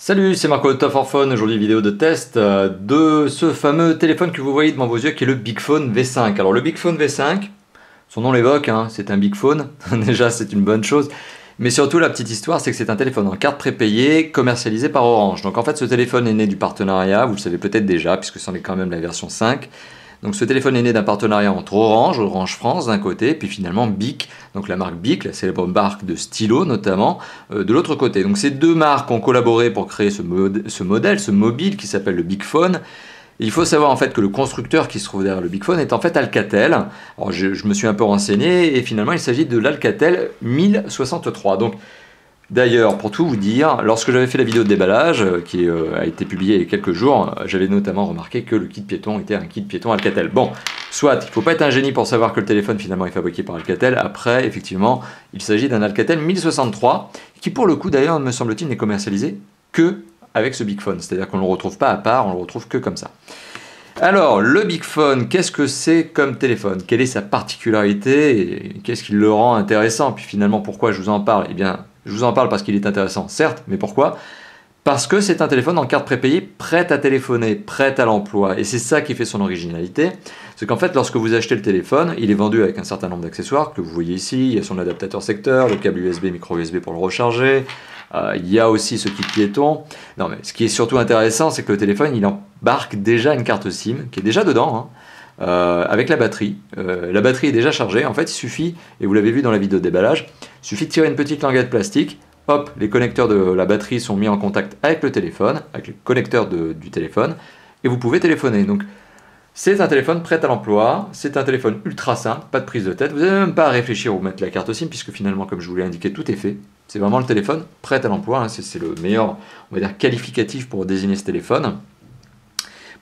Salut, c'est Marco de Top for Phone. Aujourd'hui, vidéo de test de ce fameux téléphone que vous voyez devant vos yeux qui est le Bigphone V5. Alors, le Bigphone V5, son nom l'évoque, hein, c'est un Big Phone. Déjà, c'est une bonne chose. Mais surtout, la petite histoire, c'est que c'est un téléphone en carte prépayée commercialisé par Orange. Donc, en fait, ce téléphone est né du partenariat, vous le savez peut-être déjà, puisque c'en est quand même la version 5. Donc ce téléphone est né d'un partenariat entre Orange France d'un côté, puis finalement Bic, donc la marque Bic, la célèbre marque de stylo notamment, de l'autre côté. Donc ces deux marques ont collaboré pour créer ce modèle, ce mobile qui s'appelle le Bigphone. Il faut savoir en fait que le constructeur qui se trouve derrière le Bigphone est en fait Alcatel. Alors je me suis un peu renseigné et finalement il s'agit de l'Alcatel 1063. Donc d'ailleurs, pour tout vous dire, lorsque j'avais fait la vidéo de déballage, qui a été publiée il y a quelques jours, j'avais notamment remarqué que le kit piéton était un kit piéton Alcatel. Bon, soit, il ne faut pas être un génie pour savoir que le téléphone finalement est fabriqué par Alcatel. Après, effectivement, il s'agit d'un Alcatel 1063, qui pour le coup d'ailleurs, me semble-t-il, n'est commercialisé que avec ce Bigphone. C'est-à-dire qu'on ne le retrouve pas à part, on le retrouve que comme ça. Alors, le Bigphone, qu'est-ce que c'est comme téléphone? Quelle est sa particularité? Qu'est-ce qui le rend intéressant? Puis finalement, pourquoi je vous en parle? Eh bien, je vous en parle parce qu'il est intéressant, certes, mais pourquoi? Parce que c'est un téléphone en carte prépayée, prête à téléphoner, prête à l'emploi. Et c'est ça qui fait son originalité. C'est qu'en fait, lorsque vous achetez le téléphone, il est vendu avec un certain nombre d'accessoires que vous voyez ici. Il y a son adaptateur secteur, le câble USB, micro USB pour le recharger. Il y a aussi ce kit piéton. Non, mais ce qui est surtout intéressant, c'est que le téléphone, il embarque déjà une carte SIM qui est déjà dedans, hein, avec la batterie. La batterie est déjà chargée. En fait, il suffit, et vous l'avez vu dans la vidéo de déballage, il suffit de tirer une petite languette plastique. Hop, les connecteurs de la batterie sont mis en contact avec le téléphone, avec le connecteur du téléphone, et vous pouvez téléphoner. Donc, c'est un téléphone prêt à l'emploi, c'est un téléphone ultra simple, pas de prise de tête, vous n'avez même pas à réfléchir ou mettre la carte SIM, puisque finalement, comme je vous l'ai indiqué, tout est fait. C'est vraiment le téléphone prêt à l'emploi, hein, c'est le meilleur, on va dire, qualificatif pour désigner ce téléphone,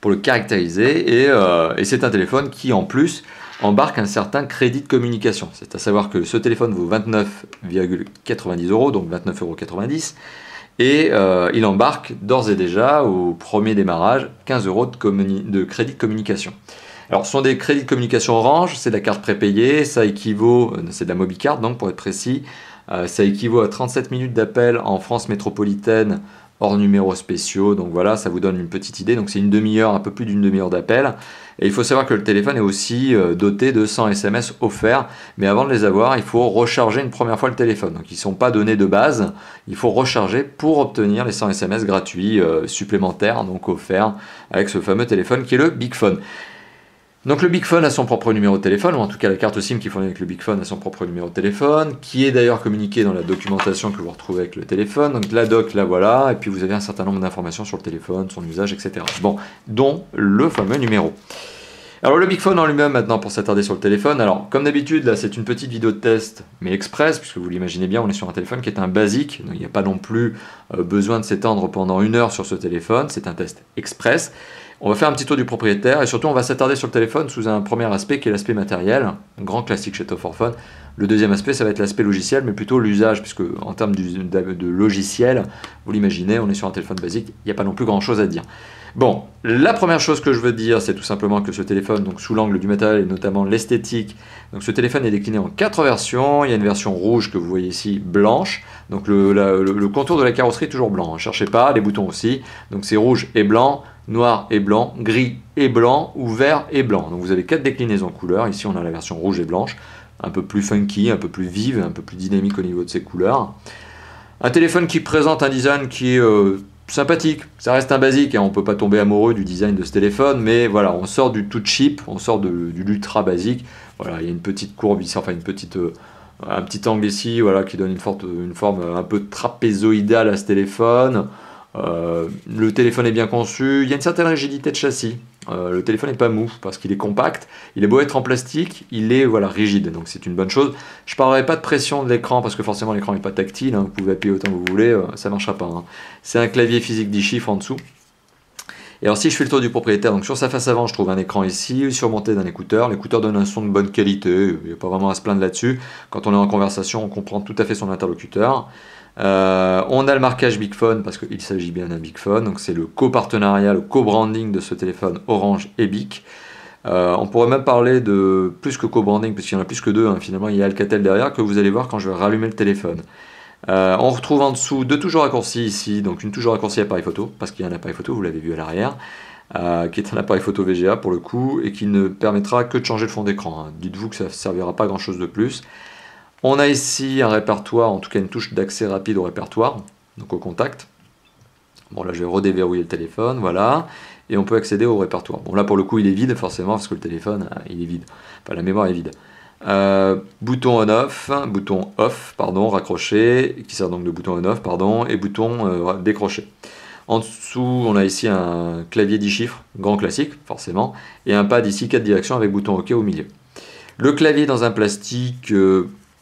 pour le caractériser, et c'est un téléphone qui, en plus, embarque un certain crédit de communication. C'est à savoir que ce téléphone vaut 29,90 €, donc 29,90 €, et il embarque d'ores et déjà, au premier démarrage, 15 € de crédit de communication. Alors, ce sont des crédits de communication Orange, c'est de la carte prépayée, ça équivaut, c'est de la MobiCard, donc pour être précis, ça équivaut à 37 minutes d'appel en France métropolitaine, hors numéros spéciaux, donc voilà, ça vous donne une petite idée. Donc c'est une demi-heure, un peu plus d'une demi-heure d'appel. Et il faut savoir que le téléphone est aussi doté de 100 SMS offerts, mais avant de les avoir, il faut recharger une première fois le téléphone. Donc ils ne sont pas donnés de base, il faut recharger pour obtenir les 100 SMS gratuits supplémentaires, donc offerts avec ce fameux téléphone qui est le Bigphone. Donc le Bigphone a son propre numéro de téléphone, ou en tout cas la carte SIM qui fournit avec le Bigphone a son propre numéro de téléphone, qui est d'ailleurs communiqué dans la documentation que vous retrouvez avec le téléphone. Donc la doc, la voilà, et puis vous avez un certain nombre d'informations sur le téléphone, son usage, etc. Bon, dont le fameux numéro. Alors le Bigphone en lui-même maintenant, pour s'attarder sur le téléphone, alors comme d'habitude là c'est une petite vidéo de test, mais express, puisque vous l'imaginez bien, on est sur un téléphone qui est un basique, donc il n'y a pas non plus besoin de s'étendre pendant 1 heure sur ce téléphone, c'est un test express. On va faire un petit tour du propriétaire et surtout on va s'attarder sur le téléphone sous un premier aspect qui est l'aspect matériel, un grand classique chez Top for Phone. Le deuxième aspect ça va être l'aspect logiciel, mais plutôt l'usage, puisque en termes de logiciel, vous l'imaginez, on est sur un téléphone basique, il n'y a pas non plus grand chose à dire. Bon, la première chose que je veux dire, c'est tout simplement que ce téléphone, donc sous l'angle du matériel et notamment l'esthétique, donc ce téléphone est décliné en 4 versions. Il y a une version rouge que vous voyez ici, blanche. Donc le contour de la carrosserie est toujours blanc, ne cherchez pas, les boutons aussi. Donc c'est rouge et blanc, noir et blanc, gris et blanc ou vert et blanc. Donc vous avez 4 déclinaisons couleurs. Ici on a la version rouge et blanche, un peu plus funky, un peu plus vive, un peu plus dynamique au niveau de ses couleurs. Un téléphone qui présente un design qui est sympathique, ça reste un basique, hein, on ne peut pas tomber amoureux du design de ce téléphone, mais voilà, on sort du tout cheap, on sort de l'ultra basique. Voilà, il y a une petite courbe ici, enfin un petit angle ici, voilà, qui donne une forme un peu trapézoïdale à ce téléphone. Le téléphone est bien conçu, il y a une certaine rigidité de châssis. Le téléphone n'est pas mou parce qu'il est compact, il est beau être en plastique, il est voilà, rigide, donc c'est une bonne chose. Je ne parlerai pas de pression de l'écran parce que forcément l'écran n'est pas tactile, hein, vous pouvez appuyer autant que vous voulez, ça ne marchera pas. Hein. C'est un clavier physique 10 chiffres en dessous. Et alors si je fais le tour du propriétaire, donc sur sa face avant je trouve un écran ici, surmonté d'un écouteur. L'écouteur donne un son de bonne qualité, il n'y a pas vraiment à se plaindre là-dessus. Quand on est en conversation, on comprend tout à fait son interlocuteur. On a le marquage Bigphone parce qu'il s'agit bien d'un Bigphone, donc c'est le copartenariat, le co-branding de ce téléphone Orange et Bic. On pourrait même parler de plus que co-branding, puisqu'il y en a plus que deux, hein. Finalement il y a Alcatel derrière que vous allez voir quand je vais rallumer le téléphone. On retrouve en dessous deux touches raccourcis ici, donc une touche raccourci appareil photo, parce qu'il y a un appareil photo, vous l'avez vu à l'arrière, qui est un appareil photo VGA pour le coup, et qui ne permettra que de changer le fond d'écran. Hein. Dites-vous que ça ne servira pas à grand chose de plus. On a ici un répertoire, en tout cas une touche d'accès rapide au répertoire, donc au contact. Bon là je vais redéverrouiller le téléphone, voilà, et on peut accéder au répertoire. Bon là pour le coup il est vide forcément, parce que le téléphone il est vide, enfin la mémoire est vide. Bouton on-off, bouton off, pardon, raccroché, qui sert donc de bouton on-off, pardon, et bouton décroché. En dessous, on a ici un clavier 10 chiffres, grand classique, forcément, et un pad ici 4 directions avec bouton OK au milieu. Le clavier dans un plastique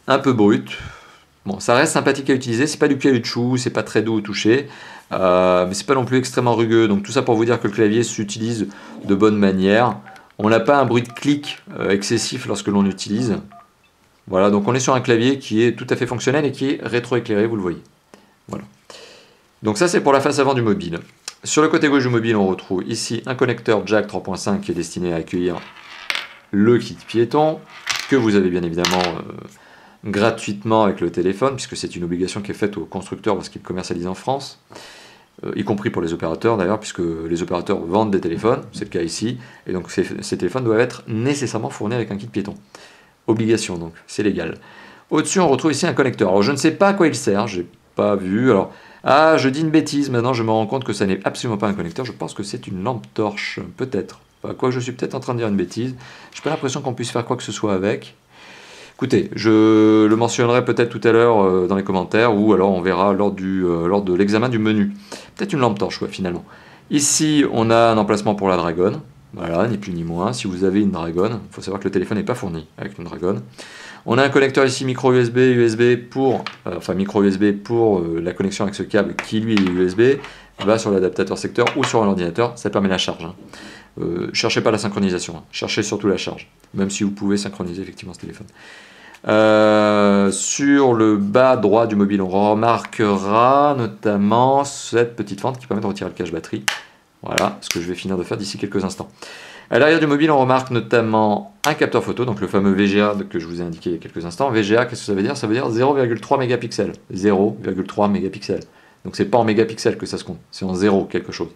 un peu brut. Bon, ça reste sympathique à utiliser, c'est pas du caoutchouc, c'est pas très doux au toucher, mais c'est pas non plus extrêmement rugueux. Donc tout ça pour vous dire que le clavier s'utilise de bonne manière. On n'a pas un bruit de clic excessif lorsque l'on l'utilise. Voilà, donc on est sur un clavier qui est tout à fait fonctionnel et qui est rétroéclairé, vous le voyez. Voilà. Donc ça c'est pour la face avant du mobile. Sur le côté gauche du mobile, on retrouve ici un connecteur jack 3.5 qui est destiné à accueillir le kit piéton, que vous avez bien évidemment gratuitement avec le téléphone, puisque c'est une obligation qui est faite aux constructeurs lorsqu'ils commercialisent en France, y compris pour les opérateurs d'ailleurs, puisque les opérateurs vendent des téléphones, c'est le cas ici, et donc ces téléphones doivent être nécessairement fournis avec un kit piéton. Obligation donc, c'est légal. Au-dessus on retrouve ici un connecteur, alors je ne sais pas à quoi il sert, j'ai pas vu, alors... Ah, je dis une bêtise, maintenant je me rends compte que ça n'est absolument pas un connecteur, je pense que c'est une lampe torche, peut-être. Enfin, quoi, je suis peut-être en train de dire une bêtise, j'ai pas l'impression qu'on puisse faire quoi que ce soit avec. Écoutez, je le mentionnerai peut-être tout à l'heure dans les commentaires, ou alors on verra lors de l'examen du menu. Peut-être une lampe torche, ouais, finalement. Ici, on a un emplacement pour la Dragon, voilà, ni plus ni moins. Si vous avez une Dragon, il faut savoir que le téléphone n'est pas fourni avec une Dragon. On a un connecteur ici micro USB pour, micro USB pour la connexion avec ce câble qui lui est USB, va sur l'adaptateur secteur ou sur un ordinateur, ça permet la charge. Hein. Cherchez pas la synchronisation, hein. Cherchez surtout la charge, même si vous pouvez synchroniser effectivement ce téléphone. Sur le bas droit du mobile, on remarquera notamment cette petite fente qui permet de retirer le cache batterie. Voilà, ce que je vais finir de faire d'ici quelques instants. À l'arrière du mobile, on remarque notamment un capteur photo, donc le fameux VGA que je vous ai indiqué il y a quelques instants. VGA, qu'est-ce que ça veut dire? Ça veut dire 0,3 mégapixels. 0,3 mégapixels. Donc c'est pas en mégapixels que ça se compte, c'est en 0 quelque chose.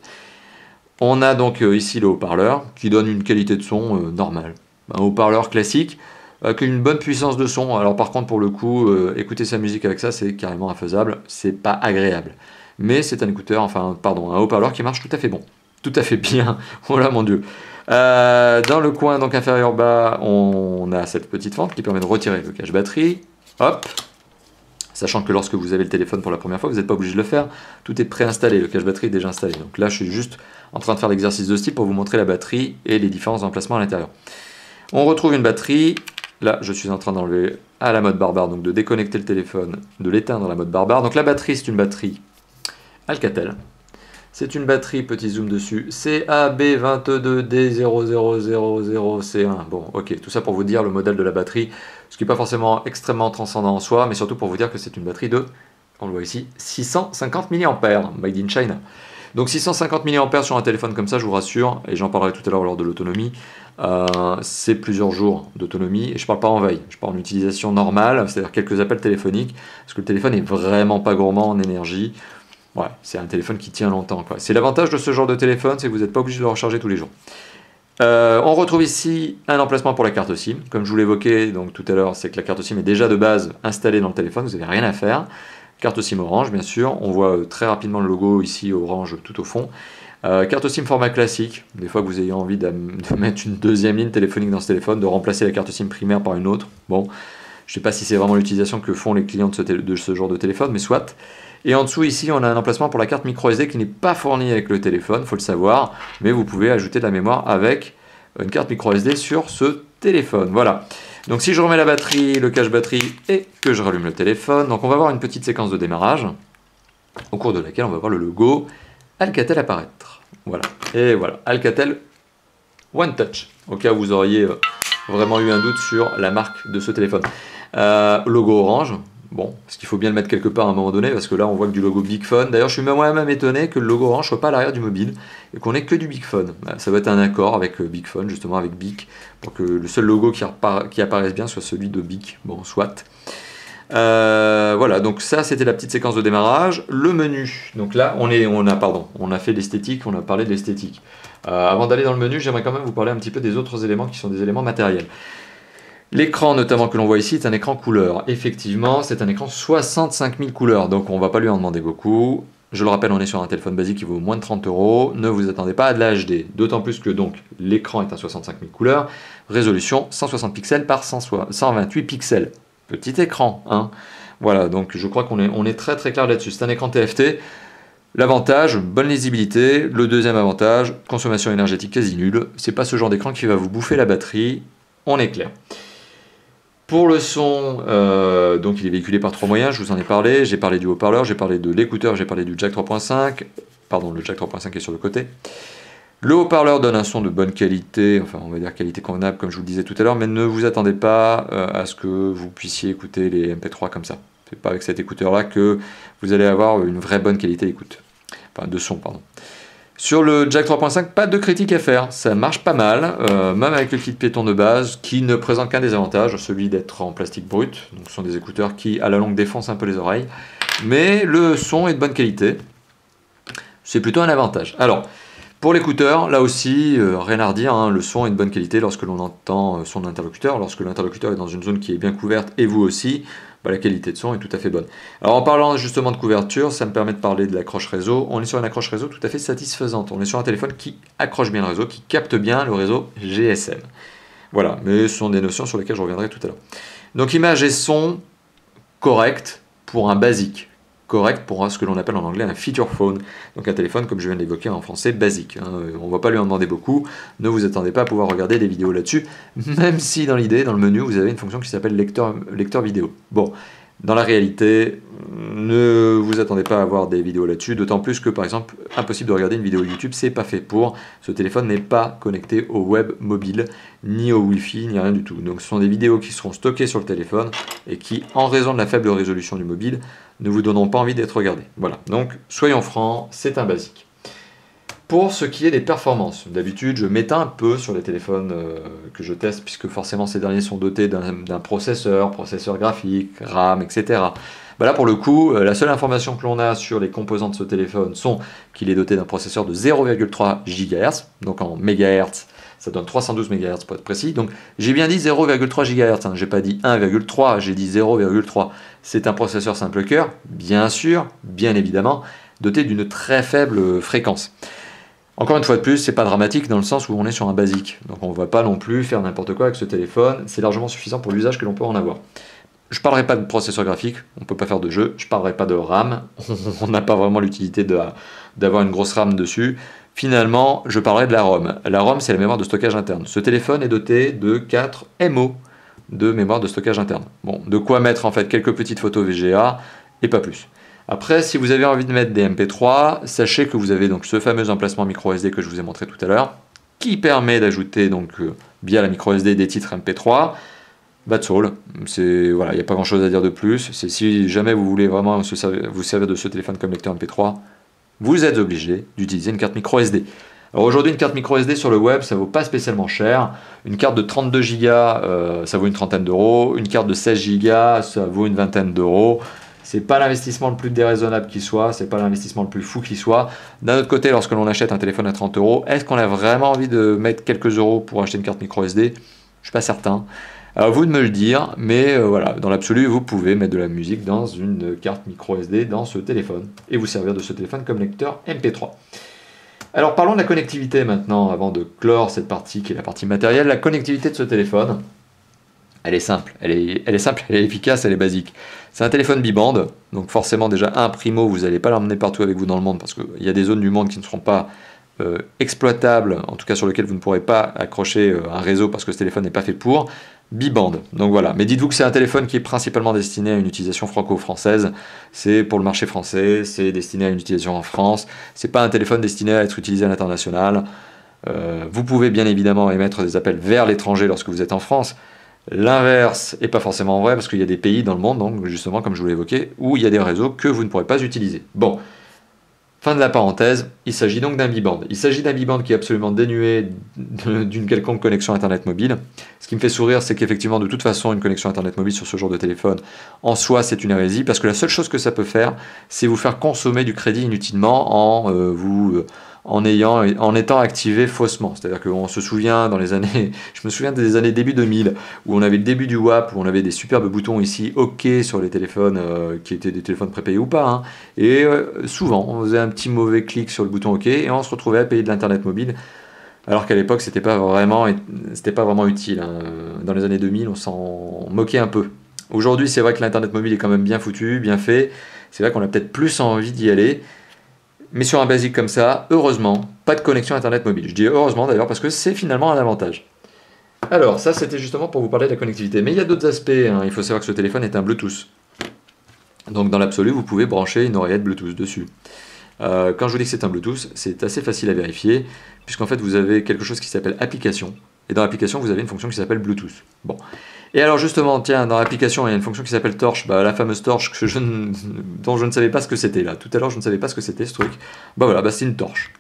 On a donc ici le haut-parleur qui donne une qualité de son normale. Un haut-parleur classique avec une bonne puissance de son. Alors par contre pour le coup, écouter sa musique avec ça c'est carrément infaisable, c'est pas agréable. Mais c'est un écouteur, un haut-parleur qui marche tout à fait bon. Tout à fait bien, oh là mon dieu. Dans le coin donc inférieur bas, on a cette petite fente qui permet de retirer le cache batterie. Hop, sachant que lorsque vous avez le téléphone pour la première fois, vous n'êtes pas obligé de le faire. Tout est préinstallé, le cache batterie est déjà installé. Donc là, je suis juste en train de faire l'exercice de ce type pour vous montrer la batterie et les différents emplacements à l'intérieur. On retrouve une batterie. Là, je suis en train d'enlever à la mode barbare, donc de déconnecter le téléphone, de l'éteindre à la mode barbare. Donc la batterie, c'est une batterie Alcatel. C'est une batterie, petit zoom dessus, CAB22D0000C1. Bon, ok, tout ça pour vous dire le modèle de la batterie, ce qui n'est pas forcément extrêmement transcendant en soi, mais surtout pour vous dire que c'est une batterie de, on le voit ici, 650 mAh, made in China. Donc 650 mAh sur un téléphone comme ça, je vous rassure, et j'en parlerai tout à l'heure lors de l'autonomie, c'est plusieurs jours d'autonomie, et je ne parle pas en veille, je parle en utilisation normale, c'est-à-dire quelques appels téléphoniques, parce que le téléphone n'est vraiment pas gourmand en énergie. Ouais, c'est un téléphone qui tient longtemps, quoi. C'est l'avantage de ce genre de téléphone, c'est que vous n'êtes pas obligé de le recharger tous les jours. On retrouve ici un emplacement pour la carte SIM. Comme je vous l'évoquais donc tout à l'heure, c'est que la carte SIM est déjà de base installée dans le téléphone, vous n'avez rien à faire. Carte SIM Orange, bien sûr. On voit très rapidement le logo ici Orange tout au fond. Carte SIM format classique. Des fois que vous ayez envie de mettre une deuxième ligne téléphonique dans ce téléphone, de remplacer la carte SIM primaire par une autre. Bon, je ne sais pas si c'est vraiment l'utilisation que font les clients de ce genre de téléphone, mais soit. Et en dessous ici on a un emplacement pour la carte micro SD qui n'est pas fournie avec le téléphone, il faut le savoir, mais vous pouvez ajouter de la mémoire avec une carte micro SD sur ce téléphone. Voilà, donc si je remets la batterie, le cache batterie et que je rallume le téléphone, donc on va avoir une petite séquence de démarrage au cours de laquelle on va voir le logo Alcatel apparaître. Voilà, et voilà, Alcatel One Touch, au cas où vous auriez vraiment eu un doute sur la marque de ce téléphone. Logo orange. Bon, parce qu'il faut bien le mettre quelque part à un moment donné, parce que là on voit que du logo Big Phone. D'ailleurs, je suis moi-même étonné que le logo orange soit pas à l'arrière du mobile et qu'on ait que du Big Phone. Ça va être un accord avec Big Phone, justement avec Bic, pour que le seul logo qui apparaisse bien soit celui de Bic. Bon, soit. Voilà, donc ça c'était la petite séquence de démarrage. Le menu, donc là on a fait l'esthétique, on a parlé de l'esthétique. Avant d'aller dans le menu, j'aimerais quand même vous parler un petit peu des autres éléments qui sont des éléments matériels. L'écran notamment que l'on voit ici est un écran couleur. Effectivement, c'est un écran 65 000 couleurs, donc on ne va pas lui en demander beaucoup. Je le rappelle, on est sur un téléphone basique qui vaut moins de 30 €. Ne vous attendez pas à de la HD. D'autant plus que donc l'écran est à 65 000 couleurs. Résolution 160 pixels par 128 pixels. Petit écran, hein. Voilà, donc je crois qu'on est très très clair là-dessus. C'est un écran TFT. L'avantage, bonne lisibilité. Le deuxième avantage, consommation énergétique quasi nulle. C'est pas ce genre d'écran qui va vous bouffer la batterie. On est clair. Pour le son, donc il est véhiculé par trois moyens, je vous en ai parlé. J'ai parlé du haut-parleur, j'ai parlé de l'écouteur, j'ai parlé du jack 3.5. Pardon, le jack 3.5 est sur le côté. Le haut-parleur donne un son de bonne qualité, enfin on va dire qualité convenable comme je vous le disais tout à l'heure, mais ne vous attendez pas à ce que vous puissiez écouter les MP3 comme ça. C'est pas avec cet écouteur-là que vous allez avoir une vraie bonne qualité d'écoute. Enfin de son, pardon. Sur le jack 3.5, pas de critique à faire, ça marche pas mal, même avec le kit piéton de base, qui ne présente qu'un désavantage, celui d'être en plastique brut, donc ce sont des écouteurs qui à la longue défoncent un peu les oreilles, mais le son est de bonne qualité, c'est plutôt un avantage. Alors, pour l'écouteur, là aussi, rien à redire, hein, le son est de bonne qualité lorsque l'on entend son interlocuteur, lorsque l'interlocuteur est dans une zone qui est bien couverte, et vous aussi, bah, la qualité de son est tout à fait bonne. Alors en parlant justement de couverture, ça me permet de parler de l'accroche réseau. On est sur une accroche réseau tout à fait satisfaisante. On est sur un téléphone qui accroche bien le réseau, qui capte bien le réseau GSM. Voilà, mais ce sont des notions sur lesquelles je reviendrai tout à l'heure. Donc image et son correct pour un basique. Correct pour ce que l'on appelle en anglais un feature phone, donc un téléphone comme je viens de l'évoquer en français basique. Hein. On ne va pas lui en demander beaucoup, ne vous attendez pas à pouvoir regarder des vidéos là-dessus, même si dans l'idée, dans le menu, vous avez une fonction qui s'appelle lecteur vidéo. Bon, dans la réalité, ne vous attendez pas à avoir des vidéos là-dessus, d'autant plus que par exemple, impossible de regarder une vidéo YouTube, c'est pas fait pour. Ce téléphone n'est pas connecté au web mobile, ni au Wi-Fi, ni rien du tout. Donc ce sont des vidéos qui seront stockées sur le téléphone et qui, en raison de la faible résolution du mobile, ne vous donneront pas envie d'être regardés. Voilà, donc soyons francs, c'est un basique. Pour ce qui est des performances, d'habitude je m'éteins un peu sur les téléphones que je teste, puisque forcément ces derniers sont dotés d'un processeur graphique, RAM, etc. Bah là pour le coup, la seule information que l'on a sur les composants de ce téléphone sont qu'il est doté d'un processeur de 0,3 GHz, donc en mégahertz, ça donne 312 MHz pour être précis. Donc j'ai bien dit 0,3 GHz, hein. J'ai pas dit 1,3, j'ai dit 0,3. C'est un processeur simple cœur, bien sûr, bien évidemment, doté d'une très faible fréquence. Encore une fois de plus, c'est pas dramatique dans le sens où on est sur un basique. Donc on ne va pas non plus faire n'importe quoi avec ce téléphone, c'est largement suffisant pour l'usage que l'on peut en avoir. Je ne parlerai pas de processeur graphique, on ne peut pas faire de jeu, je ne parlerai pas de RAM, on n'a pas vraiment l'utilité d'avoir une grosse RAM dessus. Finalement, je parlerai de la ROM. La ROM, c'est la mémoire de stockage interne. Ce téléphone est doté de 4 MO de mémoire de stockage interne. Bon, de quoi mettre en fait quelques petites photos VGA et pas plus. Après, si vous avez envie de mettre des MP3, sachez que vous avez donc ce fameux emplacement micro SD que je vous ai montré tout à l'heure, qui permet d'ajouter donc via la micro SD des titres MP3. That's all. Voilà, il n'y a pas grand chose à dire de plus. C'est si jamais vous voulez vraiment vous servir de ce téléphone comme lecteur MP3, vous êtes obligé d'utiliser une carte micro SD. Alors aujourd'hui, une carte micro SD sur le web, ça vaut pas spécialement cher. Une carte de 32 Go, ça vaut une trentaine d'euros. Une carte de 16 Go, ça vaut une vingtaine d'euros. C'est pas l'investissement le plus déraisonnable qui soit, c'est pas l'investissement le plus fou qui soit. D'un autre côté, lorsque l'on achète un téléphone à 30 euros, est-ce qu'on a vraiment envie de mettre quelques euros pour acheter une carte micro SD? Je suis pas certain. Alors vous de me le dire, mais voilà, dans l'absolu, vous pouvez mettre de la musique dans une carte micro SD dans ce téléphone et vous servir de ce téléphone comme lecteur MP3. Alors parlons de la connectivité maintenant, avant de clore cette partie qui est la partie matérielle. La connectivité de ce téléphone, elle est simple, elle est simple, elle est efficace, elle est basique. C'est un téléphone bibande, donc forcément déjà un primo, vous n'allez pas l'emmener partout avec vous dans le monde parce qu'il y a des zones du monde qui ne seront pas exploitables, en tout cas sur lesquelles vous ne pourrez pas accrocher un réseau parce que ce téléphone n'est pas fait pour. Bibande, donc voilà. Mais dites-vous que c'est un téléphone qui est principalement destiné à une utilisation franco-française. C'est pour le marché français, c'est destiné à une utilisation en France. C'est pas un téléphone destiné à être utilisé à l'international. Vous pouvez bien évidemment émettre des appels vers l'étranger lorsque vous êtes en France. L'inverse n'est pas forcément vrai parce qu'il y a des pays dans le monde, donc justement comme je vous l'ai évoqué, où il y a des réseaux que vous ne pourrez pas utiliser. Bon, Fin de la parenthèse, il s'agit donc d'un bi-band. Il s'agit d'un bi-band qui est absolument dénué d'une quelconque connexion Internet mobile. Ce qui me fait sourire, c'est qu'effectivement, de toute façon, une connexion Internet mobile sur ce genre de téléphone, en soi, c'est une hérésie, parce que la seule chose que ça peut faire, c'est vous faire consommer du crédit inutilement en étant activé faussement. C'est-à-dire qu'on se souvient dans les années, je me souviens des années début 2000, où on avait le début du WAP, où on avait des superbes boutons ici, OK, sur les téléphones, qui étaient des téléphones prépayés ou pas, hein. Et souvent, on faisait un petit mauvais clic sur le bouton OK, et on se retrouvait à payer de l'Internet mobile, alors qu'à l'époque, c'était pas vraiment utile, hein. Dans les années 2000, on s'en moquait un peu. Aujourd'hui, c'est vrai que l'Internet mobile est quand même bien foutu, bien fait. C'est vrai qu'on a peut-être plus envie d'y aller. Mais sur un basique comme ça, heureusement, pas de connexion Internet mobile. Je dis heureusement d'ailleurs parce que c'est finalement un avantage. Alors, ça c'était justement pour vous parler de la connectivité. Mais il y a d'autres aspects, hein. Il faut savoir que ce téléphone est un Bluetooth. Donc dans l'absolu, vous pouvez brancher une oreillette Bluetooth dessus. Quand je vous dis que c'est un Bluetooth, c'est assez facile à vérifier, puisqu'en fait vous avez quelque chose qui s'appelle application. Et dans l'application, vous avez une fonction qui s'appelle Bluetooth. Bon. Et alors justement, tiens, dans l'application, il y a une fonction qui s'appelle torche, la fameuse torche dont je ne savais pas ce que c'était là. Tout à l'heure, je ne savais pas ce que c'était ce truc. Voilà, c'est une torche.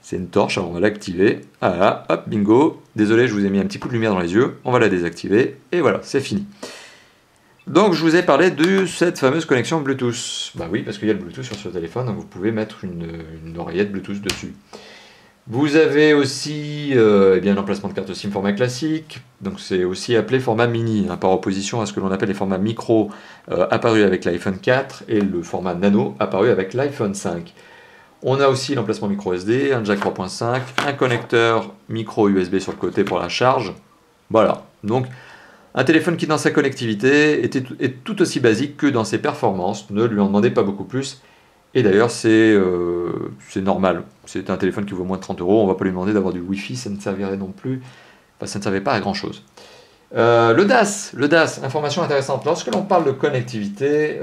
C'est une torche, alors on va l'activer. Voilà, hop, bingo. Désolé, je vous ai mis un petit coup de lumière dans les yeux. On va la désactiver. Et voilà, c'est fini. Donc je vous ai parlé de cette fameuse connexion Bluetooth. Bah oui, parce qu'il y a le Bluetooth sur ce téléphone, donc vous pouvez mettre une oreillette Bluetooth dessus. Vous avez aussi l'emplacement de carte SIM format classique, donc c'est aussi appelé format mini, hein, par opposition à ce que l'on appelle les formats micro apparus avec l'iPhone 4 et le format nano apparu avec l'iPhone 5. On a aussi l'emplacement micro SD, un jack 3.5, un connecteur micro USB sur le côté pour la charge. Voilà, donc un téléphone qui dans sa connectivité est tout aussi basique que dans ses performances, ne lui en demandez pas beaucoup plus. Et d'ailleurs, c'est normal. C'est un téléphone qui vaut moins de 30 €. On ne va pas lui demander d'avoir du Wi-Fi, ça ne servirait non plus. Enfin, ça ne servait pas à grand chose. Le DAS, information intéressante. Lorsque l'on parle de connectivité,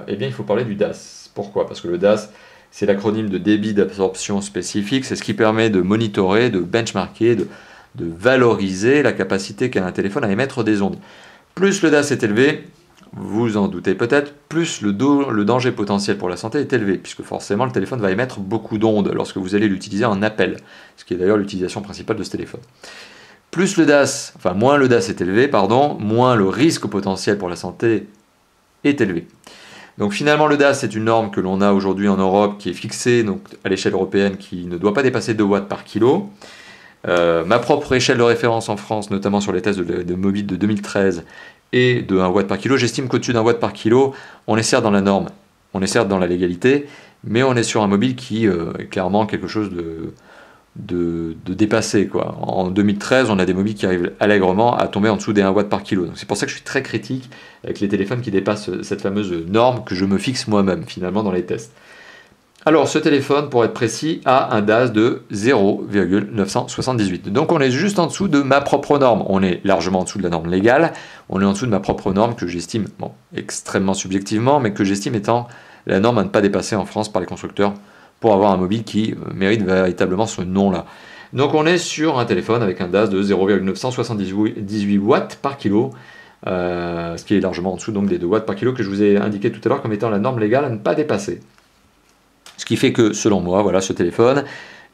il faut parler du DAS. Pourquoi? Parce que le DAS, c'est l'acronyme de débit d'absorption spécifique. C'est ce qui permet de monitorer, de benchmarker, de valoriser la capacité qu'a un téléphone à émettre des ondes. Plus le DAS est élevé, vous en doutez peut-être, plus le danger potentiel pour la santé est élevé, puisque forcément le téléphone va émettre beaucoup d'ondes lorsque vous allez l'utiliser en appel, ce qui est d'ailleurs l'utilisation principale de ce téléphone. Moins le DAS est élevé, moins le risque potentiel pour la santé est élevé. Donc finalement le DAS est une norme que l'on a aujourd'hui en Europe, qui est fixée donc, à l'échelle européenne, qui ne doit pas dépasser 2 watts par kilo. Ma propre échelle de référence en France, notamment sur les tests de mobile de 2013, et de 1 watt par kilo, j'estime qu'au-dessus d'1 watt par kilo, on est certes dans la norme, on est certes dans la légalité, mais on est sur un mobile qui est clairement quelque chose de dépassé, quoi. En 2013, on a des mobiles qui arrivent allègrement à tomber en dessous des 1 watt par kilo. Donc c'est pour ça que je suis très critique avec les téléphones qui dépassent cette fameuse norme que je me fixe moi-même, finalement, dans les tests. Alors, ce téléphone, pour être précis, a un DAS de 0,978. Donc, on est juste en dessous de ma propre norme. On est largement en dessous de la norme légale. On est en dessous de ma propre norme que j'estime, extrêmement subjectivement, mais que j'estime étant la norme à ne pas dépasser en France par les constructeurs pour avoir un mobile qui mérite véritablement ce nom-là. Donc, on est sur un téléphone avec un DAS de 0,978 watts par kilo, ce qui est largement en dessous donc, des 2 watts par kilo que je vous ai indiqué tout à l'heure comme étant la norme légale à ne pas dépasser. Ce qui fait que, selon moi, voilà, ce téléphone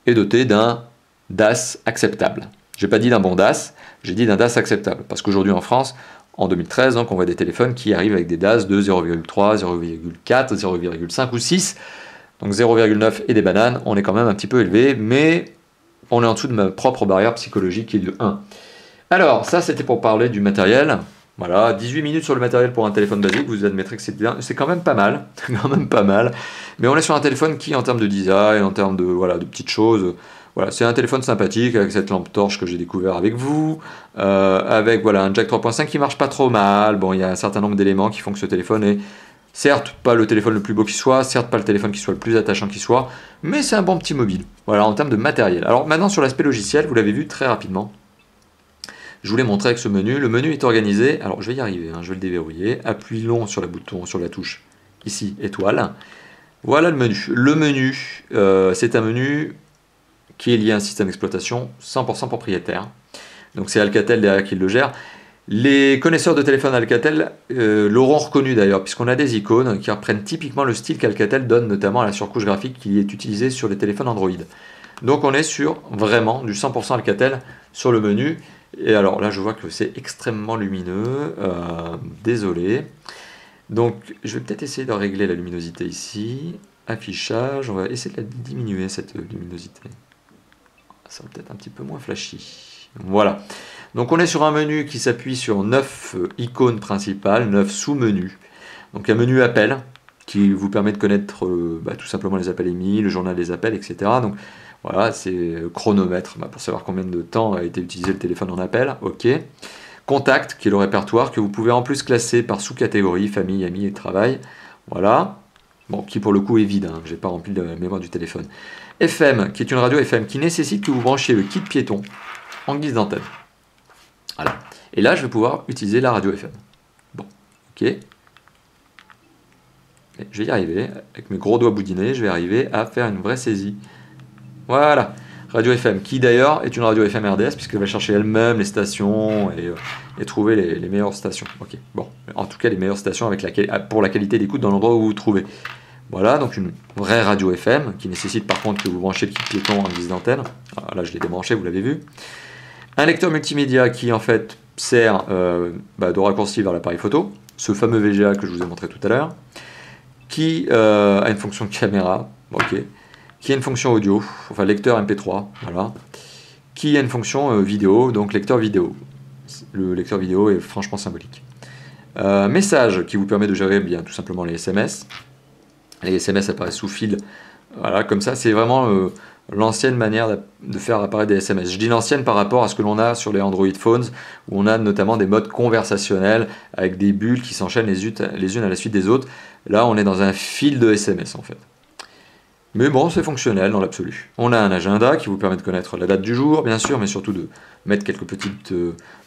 est doté d'un DAS acceptable. Je n'ai pas dit d'un bon DAS, j'ai dit d'un DAS acceptable. Parce qu'aujourd'hui en France, en 2013, donc, on voit des téléphones qui arrivent avec des DAS de 0,3, 0,4, 0,5 ou 6. Donc 0,9 et des bananes, on est quand même un petit peu élevé, mais on est en dessous de ma propre barrière psychologique qui est de 1. Alors, ça c'était pour parler du matériel. Voilà, 18 minutes sur le matériel pour un téléphone basique, vous admettrez que c'est quand même pas mal, mais on est sur un téléphone qui, en termes de design, en termes de petites choses, voilà, c'est un téléphone sympathique avec cette lampe torche que j'ai découvert avec vous, avec un jack 3.5 qui marche pas trop mal. Bon, il y a un certain nombre d'éléments qui font que ce téléphone est, certes, pas le téléphone le plus beau qui soit, certes, pas le téléphone qui soit le plus attachant qui soit, mais c'est un bon petit mobile, voilà, en termes de matériel. Alors maintenant, sur l'aspect logiciel, vous l'avez vu très rapidement. Je vous l'ai montré avec ce menu. Le menu est organisé. Alors, je vais y arriver. Je vais le déverrouiller. Appui long sur la touche. Ici, étoile. Voilà le menu. Le menu, c'est un menu qui est lié à un système d'exploitation 100% propriétaire. Donc, c'est Alcatel derrière qui le gère. Les connaisseurs de téléphone Alcatel l'auront reconnu d'ailleurs, puisqu'on a des icônes qui reprennent typiquement le style qu'Alcatel donne notamment à la surcouche graphique qui est utilisée sur les téléphones Android. Donc on est sur vraiment du 100% Alcatel sur le menu. Et alors là je vois que c'est extrêmement lumineux, désolé. Donc je vais peut-être essayer de régler la luminosité ici. Affichage, on va essayer de la diminuer cette luminosité. Ça va peut-être un petit peu moins flashy. Voilà. Donc on est sur un menu qui s'appuie sur 9 icônes principales, 9 sous-menus. Donc un menu appel qui vous permet de connaître tout simplement les appels émis, le journal des appels, etc. Donc voilà, c'est chronomètre pour savoir combien de temps a été utilisé le téléphone en appel. Ok. Contact, qui est le répertoire que vous pouvez en plus classer par sous-catégorie, famille, amis et travail. Voilà. Bon, qui pour le coup est vide, hein, je n'ai pas rempli la mémoire du téléphone. FM, qui est une radio FM qui nécessite que vous branchiez le kit piéton en guise d'antenne. Voilà. Et là, je vais pouvoir utiliser la radio FM. Bon, ok. Et je vais y arriver. Avec mes gros doigts boudinés, je vais arriver à faire une vraie saisie. Voilà. Radio FM, qui d'ailleurs est une radio FM RDS, puisqu'elle va chercher elle-même les stations et trouver les meilleures stations. Ok. Bon, en tout cas, les meilleures stations pour la qualité d'écoute dans l'endroit où vous vous trouvez. Voilà, donc une vraie radio FM, qui nécessite par contre que vous branchez le kit piéton en guise d'antenne. Là, je l'ai débranché, vous l'avez vu. Un lecteur multimédia qui en fait sert de raccourci vers l'appareil photo, ce fameux VGA que je vous ai montré tout à l'heure, qui a une fonction caméra, ok, qui a une fonction audio, enfin lecteur MP3, voilà, qui a une fonction vidéo, donc lecteur vidéo. Le lecteur vidéo est franchement symbolique. Message qui vous permet de gérer bien tout simplement les SMS. Les SMS apparaissent sous fil, voilà, comme ça, c'est vraiment l'ancienne manière de faire apparaître des SMS. Je dis l'ancienne par rapport à ce que l'on a sur les Android Phones, où on a notamment des modes conversationnels avec des bulles qui s'enchaînent les unes à la suite des autres. Là, on est dans un fil de SMS en fait. Mais bon, c'est fonctionnel dans l'absolu. On a un agenda qui vous permet de connaître la date du jour, bien sûr, mais surtout de mettre quelques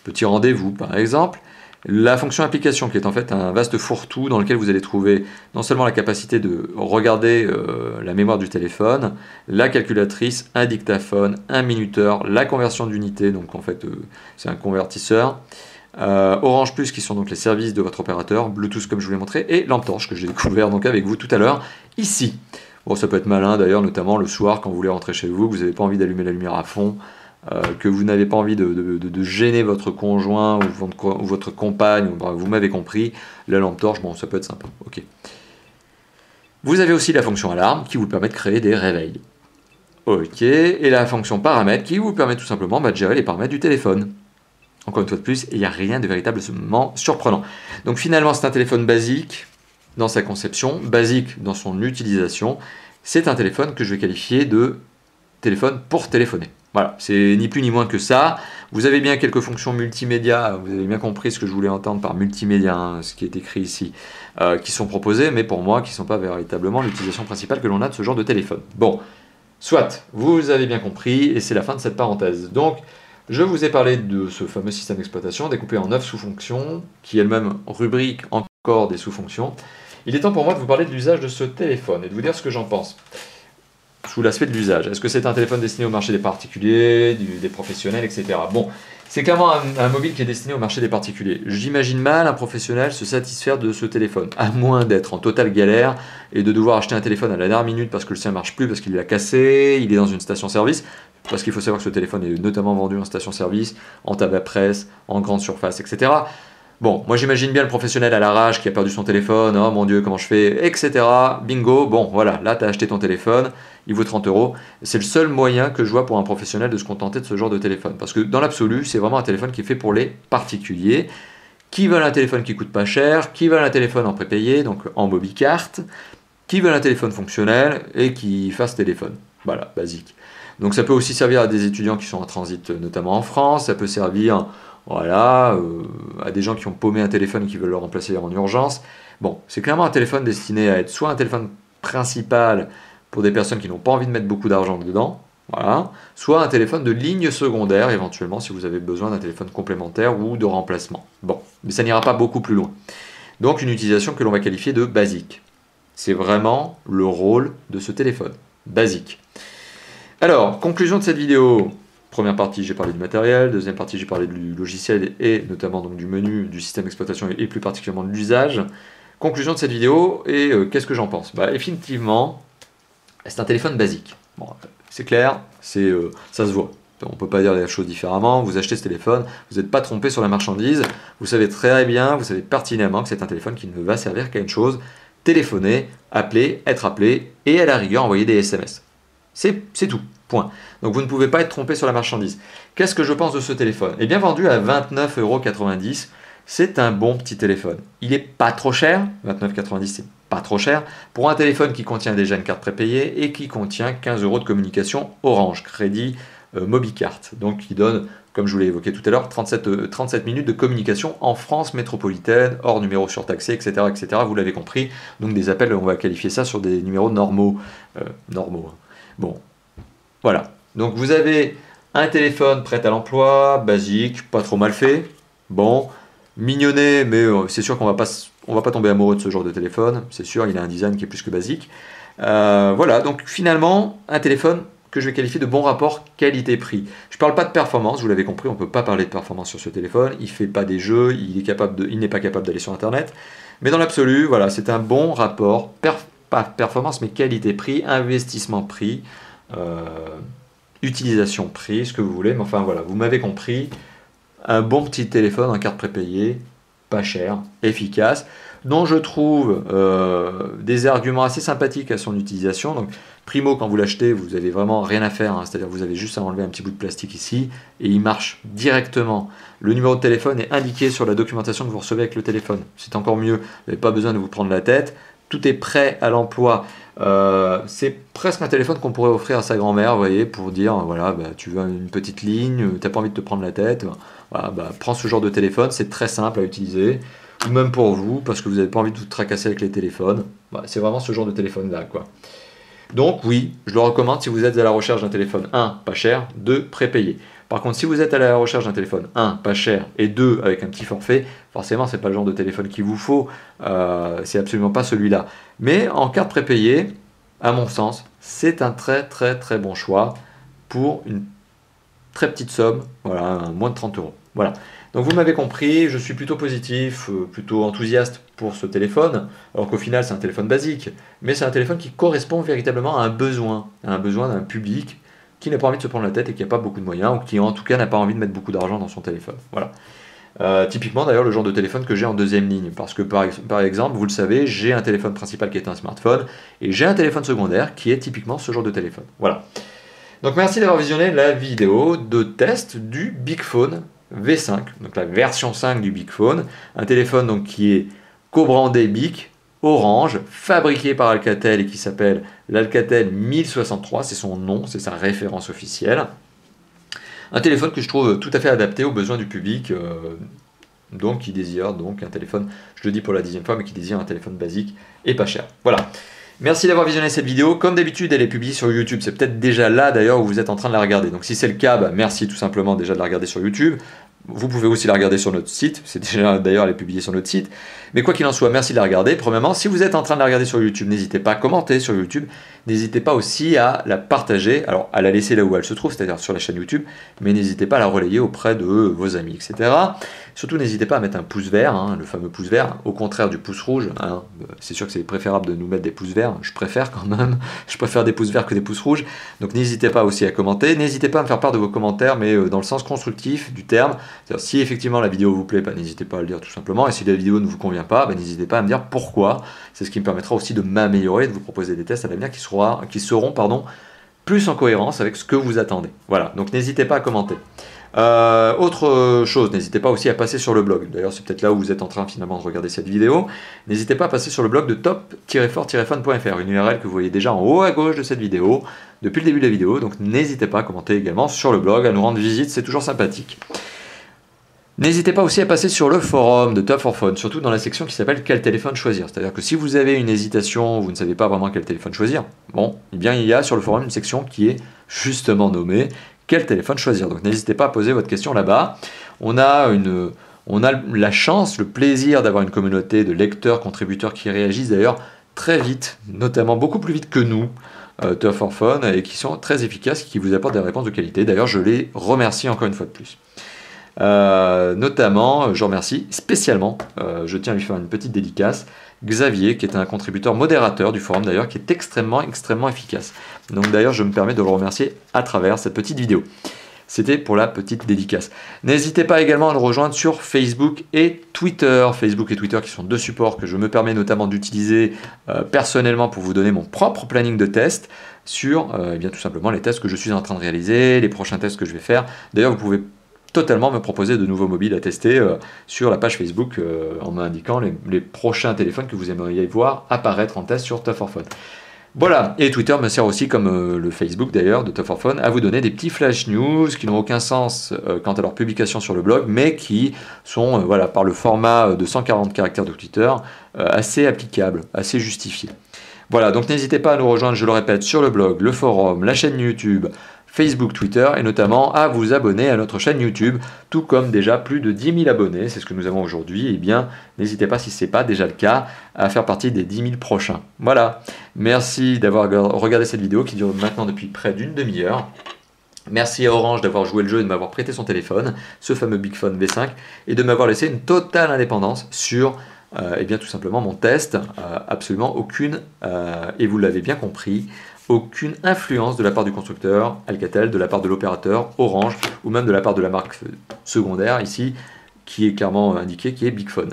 petits rendez-vous, par exemple. La fonction application qui est en fait un vaste fourre-tout dans lequel vous allez trouver non seulement la capacité de regarder la mémoire du téléphone, la calculatrice, un dictaphone, un minuteur, la conversion d'unité, donc en fait c'est un convertisseur, Orange Plus qui sont donc les services de votre opérateur, Bluetooth comme je vous l'ai montré, et lampe torche que j'ai découvert donc avec vous tout à l'heure ici. Bon, ça peut être malin d'ailleurs, notamment le soir quand vous voulez rentrer chez vous, que vous n'avez pas envie d'allumer la lumière à fond, que vous n'avez pas envie de gêner votre conjoint ou votre compagne, vous m'avez compris, la lampe torche, bon, ça peut être sympa. Ok. Vous avez aussi la fonction alarme qui vous permet de créer des réveils. Ok, et la fonction paramètres qui vous permet tout simplement de gérer les paramètres du téléphone. Encore une fois de plus, il n'y a rien de véritablement surprenant. Donc finalement, c'est un téléphone basique dans sa conception, basique dans son utilisation. C'est un téléphone que je vais qualifier de téléphone pour téléphoner. Voilà, c'est ni plus ni moins que ça. Vous avez bien quelques fonctions multimédia, vous avez bien compris ce que je voulais entendre par multimédia, hein, ce qui est écrit ici, qui sont proposés, mais pour moi, qui ne sont pas véritablement l'utilisation principale que l'on a de ce genre de téléphone. Bon, soit, vous avez bien compris, et c'est la fin de cette parenthèse. Donc, je vous ai parlé de ce fameux système d'exploitation, découpé en 9 sous-fonctions, qui elle-même rubrique encore des sous-fonctions. Il est temps pour moi de vous parler de l'usage de ce téléphone, et de vous dire ce que j'en pense. Sous l'aspect de l'usage. Est-ce que c'est un téléphone destiné au marché des particuliers, des professionnels, etc. Bon, c'est clairement un mobile qui est destiné au marché des particuliers. J'imagine mal un professionnel se satisfaire de ce téléphone, à moins d'être en totale galère et de devoir acheter un téléphone à la dernière minute parce que le sien ne marche plus, parce qu'il l'a cassé, il est dans une station-service, parce qu'il faut savoir que ce téléphone est notamment vendu en station-service, en tabac-presse, en grande surface, etc. Bon, moi j'imagine bien le professionnel à l'arrache qui a perdu son téléphone, oh mon Dieu, comment je fais, etc. Bingo, bon voilà, là tu as acheté ton téléphone, il vaut 30 €. C'est le seul moyen que je vois pour un professionnel de se contenter de ce genre de téléphone. Parce que dans l'absolu, c'est vraiment un téléphone qui est fait pour les particuliers, qui veulent un téléphone qui coûte pas cher, qui veulent un téléphone en prépayé, donc en mobicarte, qui veulent un téléphone fonctionnel et qui fasse téléphone. Voilà, basique. Donc ça peut aussi servir à des étudiants qui sont en transit, notamment en France, ça peut servir... Voilà, à des gens qui ont paumé un téléphone et qui veulent le remplacer en urgence. Bon, c'est clairement un téléphone destiné à être soit un téléphone principal pour des personnes qui n'ont pas envie de mettre beaucoup d'argent dedans, voilà, soit un téléphone de ligne secondaire, éventuellement, si vous avez besoin d'un téléphone complémentaire ou de remplacement. Bon, mais ça n'ira pas beaucoup plus loin. Donc une utilisation que l'on va qualifier de basique. C'est vraiment le rôle de ce téléphone, basique. Alors, conclusion de cette vidéo. Première partie, j'ai parlé du matériel. Deuxième partie, j'ai parlé du logiciel et notamment donc, du menu, du système d'exploitation et plus particulièrement de l'usage. Conclusion de cette vidéo, et qu'est-ce que j'en pense? Effectivement, c'est un téléphone basique. Bon, c'est clair, ça se voit. On ne peut pas dire la chose différemment. Vous achetez ce téléphone, vous n'êtes pas trompé sur la marchandise. Vous savez très bien, vous savez pertinemment que c'est un téléphone qui ne va servir qu'à une chose: téléphoner, appeler, être appelé et à la rigueur envoyer des SMS. C'est tout, point. Donc vous ne pouvez pas être trompé sur la marchandise. Qu'est-ce que je pense de ce téléphone? Eh bien, vendu à 29,90 €, c'est un bon petit téléphone. Il n'est pas trop cher, 29,90 €, c'est pas trop cher, pour un téléphone qui contient déjà une carte prépayée et qui contient 15 € de communication Orange, crédit Mobicart. Donc qui donne, comme je vous l'ai évoqué tout à l'heure, 37 minutes de communication en France métropolitaine, hors numéro surtaxé, etc. etc. Vous l'avez compris, donc des appels, on va qualifier ça sur des numéros normaux. Bon, voilà. Donc vous avez un téléphone prêt à l'emploi, basique, pas trop mal fait. Bon, mignonné, mais c'est sûr qu'on va pas tomber amoureux de ce genre de téléphone. C'est sûr, il a un design qui est plus que basique. Voilà, donc finalement, un téléphone que je vais qualifier de bon rapport qualité-prix. Je ne parle pas de performance, vous l'avez compris, on ne peut pas parler de performance sur ce téléphone. Il ne fait pas des jeux, il n'est pas capable d'aller sur Internet. Mais dans l'absolu, voilà, c'est un bon rapport, pas performance, mais qualité-prix, investissement-prix, utilisation-prix, ce que vous voulez. Mais enfin voilà, vous m'avez compris. Un bon petit téléphone en carte prépayée, pas cher, efficace, dont je trouve des arguments assez sympathiques à son utilisation. Donc, primo, quand vous l'achetez, vous n'avez vraiment rien à faire, hein, c'est-à-dire que vous avez juste à enlever un petit bout de plastique ici, et il marche directement. Le numéro de téléphone est indiqué sur la documentation que vous recevez avec le téléphone. C'est encore mieux, vous n'avez pas besoin de vous prendre la tête. Tout est prêt à l'emploi. C'est presque un téléphone qu'on pourrait offrir à sa grand-mère, vous voyez, pour dire, voilà, tu veux une petite ligne, tu n'as pas envie de te prendre la tête, voilà, prends ce genre de téléphone, c'est très simple à utiliser, ou même pour vous, parce que vous n'avez pas envie de vous tracasser avec les téléphones. C'est vraiment ce genre de téléphone-là, quoi. Donc oui, je le recommande si vous êtes à la recherche d'un téléphone, 1, pas cher, 2, prépayé. Par contre, si vous êtes à la recherche d'un téléphone, 1, pas cher, et 2, avec un petit forfait, forcément, ce n'est pas le genre de téléphone qu'il vous faut, c'est absolument pas celui-là. Mais en carte prépayée, à mon sens, c'est un très très très bon choix pour une très petite somme, voilà, moins de 30 €. Voilà. Donc vous m'avez compris, je suis plutôt positif, plutôt enthousiaste pour ce téléphone, alors qu'au final c'est un téléphone basique, mais c'est un téléphone qui correspond véritablement à un besoin d'un public qui n'a pas envie de se prendre la tête et qui n'a pas beaucoup de moyens, ou qui en tout cas n'a pas envie de mettre beaucoup d'argent dans son téléphone. Voilà. Typiquement d'ailleurs le genre de téléphone que j'ai en deuxième ligne, parce que par exemple, vous le savez, j'ai un téléphone principal qui est un smartphone, et j'ai un téléphone secondaire qui est typiquement ce genre de téléphone. Voilà. Donc merci d'avoir visionné la vidéo de test du BigPhone V5, donc la version 5 du BigPhone, un téléphone donc qui est co-brandé Bic, Orange, fabriqué par Alcatel et qui s'appelle l'Alcatel 1063, c'est son nom, c'est sa référence officielle. Un téléphone que je trouve tout à fait adapté aux besoins du public, donc qui désire donc un téléphone, je le dis pour la 10e fois, mais qui désire un téléphone basique et pas cher. Voilà. Merci d'avoir visionné cette vidéo. Comme d'habitude, elle est publiée sur YouTube. C'est peut-être déjà là d'ailleurs où vous êtes en train de la regarder. Donc si c'est le cas, merci tout simplement déjà de la regarder sur YouTube. Vous pouvez aussi la regarder sur notre site. C'est déjà d'ailleurs elle est publiée sur notre site. Mais quoi qu'il en soit, merci de la regarder. Premièrement, si vous êtes en train de la regarder sur YouTube, n'hésitez pas à commenter sur YouTube. N'hésitez pas aussi à la partager. Alors à la laisser là où elle se trouve, c'est-à-dire sur la chaîne YouTube. Mais n'hésitez pas à la relayer auprès de vos amis, etc. Surtout, n'hésitez pas à mettre un pouce vert, le fameux pouce vert, au contraire du pouce rouge. C'est sûr que c'est préférable de nous mettre des pouces verts. Je préfère quand même. Je préfère des pouces verts que des pouces rouges. Donc n'hésitez pas aussi à commenter. N'hésitez pas à me faire part de vos commentaires, mais dans le sens constructif du terme. C'est-à-dire, si effectivement la vidéo vous plaît, n'hésitez pas à le dire tout simplement. Et si la vidéo ne vous convient pas, n'hésitez pas à me dire pourquoi. C'est ce qui me permettra aussi de m'améliorer, de vous proposer des tests à l'avenir qui seront plus en cohérence avec ce que vous attendez. Voilà, donc n'hésitez pas à commenter. Autre chose, n'hésitez pas aussi à passer sur le blog. D'ailleurs, c'est peut-être là où vous êtes en train finalement de regarder cette vidéo. N'hésitez pas à passer sur le blog de top-fort-fun.fr, une URL que vous voyez déjà en haut à gauche de cette vidéo, depuis le début de la vidéo. Donc n'hésitez pas à commenter également sur le blog, à nous rendre visite, c'est toujours sympathique. N'hésitez pas aussi à passer sur le forum de Top for Fun, surtout dans la section qui s'appelle quel téléphone choisir. C'est-à-dire que si vous avez une hésitation, vous ne savez pas vraiment quel téléphone choisir, eh bien il y a sur le forum une section qui est justement nommée quel téléphone choisir. Donc n'hésitez pas à poser votre question là-bas. On a la chance, le plaisir d'avoir une communauté de lecteurs, contributeurs qui réagissent d'ailleurs très vite, notamment beaucoup plus vite que nous. Tough for Phone et qui sont très efficaces, qui vous apportent des réponses de qualité. D'ailleurs, je les remercie encore une fois de plus. Notamment, je remercie spécialement, je tiens à lui faire une petite dédicace, Xavier, qui est un contributeur modérateur du forum d'ailleurs, qui est extrêmement efficace. Donc d'ailleurs, je me permets de le remercier à travers cette petite vidéo. C'était pour la petite dédicace. N'hésitez pas également à le rejoindre sur Facebook et Twitter. Facebook et Twitter qui sont deux supports que je me permets notamment d'utiliser personnellement pour vous donner mon propre planning de test sur eh bien, tout simplement les tests que je suis en train de réaliser, les prochains tests que je vais faire. D'ailleurs, vous pouvez totalement me proposer de nouveaux mobiles à tester sur la page Facebook en m'indiquant les prochains téléphones que vous aimeriez voir apparaître en test sur Tough for Phone. Voilà, et Twitter me sert aussi, comme le Facebook d'ailleurs, de Tough for Phone, à vous donner des petits flash news qui n'ont aucun sens quant à leur publication sur le blog, mais qui sont, voilà, par le format de 140 caractères de Twitter, assez applicables, assez justifiés. Voilà, donc n'hésitez pas à nous rejoindre, je le répète, sur le blog, le forum, la chaîne YouTube, Facebook, Twitter, et notamment à vous abonner à notre chaîne YouTube, tout comme déjà plus de 10 000 abonnés, c'est ce que nous avons aujourd'hui, et bien n'hésitez pas, si ce n'est pas déjà le cas, à faire partie des 10 000 prochains. Voilà, merci d'avoir regardé cette vidéo qui dure maintenant depuis près d'une demi-heure. Merci à Orange d'avoir joué le jeu et de m'avoir prêté son téléphone, ce fameux BigPhone V5, et de m'avoir laissé une totale indépendance sur eh bien, tout simplement mon test, absolument aucune, et vous l'avez bien compris, aucune influence de la part du constructeur Alcatel, de la part de l'opérateur Orange, ou même de la part de la marque secondaire ici, qui est clairement indiquée, qui est BigPhone.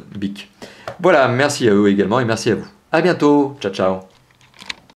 Voilà, merci à eux également et merci à vous. A bientôt, ciao ciao.